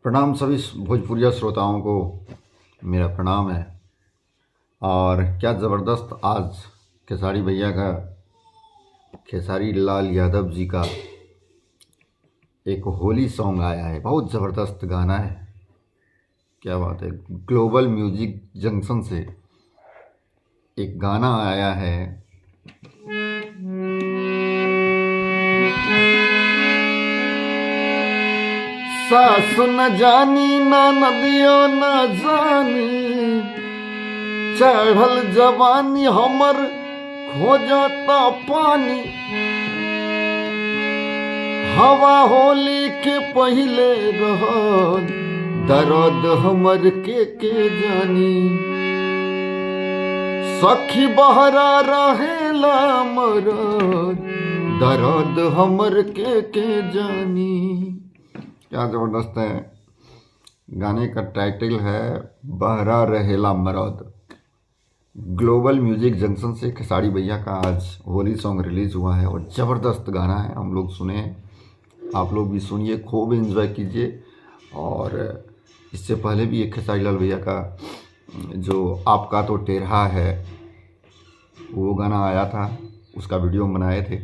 प्रणाम सभी भोजपुरिया श्रोताओं को, मेरा प्रणाम है। और क्या ज़बरदस्त आज खेसारी भैया का, खेसारी लाल यादव जी का एक होली सॉन्ग आया है। बहुत ज़बरदस्त गाना है, क्या बात है। ग्लोबल म्यूजिक जंक्शन से एक गाना आया है। सासु न जानी ना नदियो न जानी, चढ़ल जवानी हमर खोजता पानी। हवा होली के पहले रह, दर्द हमर के जानी। सखी बहरा रहेला मरद, दर्द हमर के जानी। क्या ज़बरदस्त है। गाने का टाइटल है बहरा रहेला मरद। ग्लोबल म्यूजिक जंक्शन से खेसारी भैया का आज होली सॉन्ग रिलीज़ हुआ है और ज़बरदस्त गाना है। हम लोग सुने, आप लोग भी सुनिए, खूब एंजॉय कीजिए। और इससे पहले भी एक खेसारी लाल भैया का जो आपका तो टेरहा है वो गाना आया था, उसका वीडियो हम बनाए थे।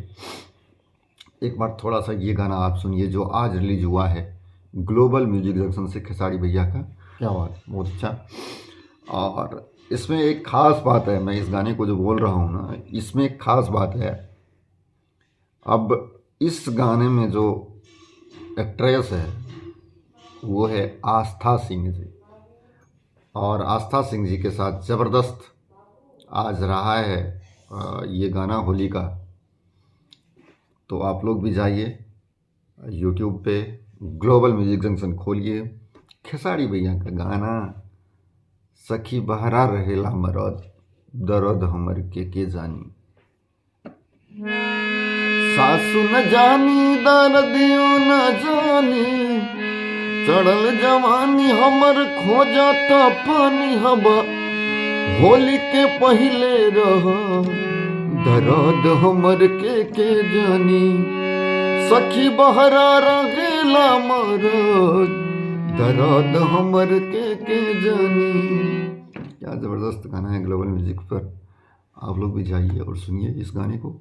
एक बार थोड़ा सा ये गाना आप सुनिए जो आज रिलीज हुआ है ग्लोबल म्यूजिक जंक्शन से खेसारी भैया का। क्या बात, बहुत अच्छा। और इसमें एक ख़ास बात है, मैं इस गाने को जो बोल रहा हूँ ना, इसमें एक ख़ास बात है। अब इस गाने में जो एक्ट्रेस है वो है आस्था सिंह जी, और आस्था सिंह जी के साथ ज़बरदस्त आज रहा है ये गाना होली का। तो आप लोग भी जाइए यूट्यूब पे, ग्लोबल म्यूजिक जंक्शन खोलिए, खेसारी भैया का गाना सखी बहरा रहेला मरद, दर्द हमर के जानी। सासु न जानी दर्दियो न जानी, चढ़ल जवानी हमर खोजता पानी। हवा होली के पहले रह, दर्द हमर के जानी। सखी बहरा रहेला मरद, दर्द हमर के जानी। क्या ज़बरदस्त गाना है ग्लोबल म्यूजिक पर। आप लोग भी जाइए और सुनिए इस गाने को।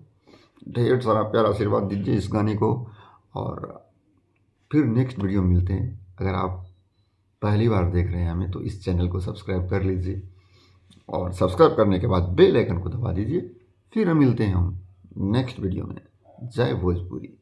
ढेर सारा प्यार आशीर्वाद दीजिए इस गाने को। और फिर नेक्स्ट वीडियो मिलते हैं। अगर आप पहली बार देख रहे हैं हमें तो इस चैनल को सब्सक्राइब कर लीजिए, और सब्सक्राइब करने के बाद बेल आइकन को दबा दीजिए। फिर मिलते हैं हम नेक्स्ट वीडियो में। जय भोजपुरी।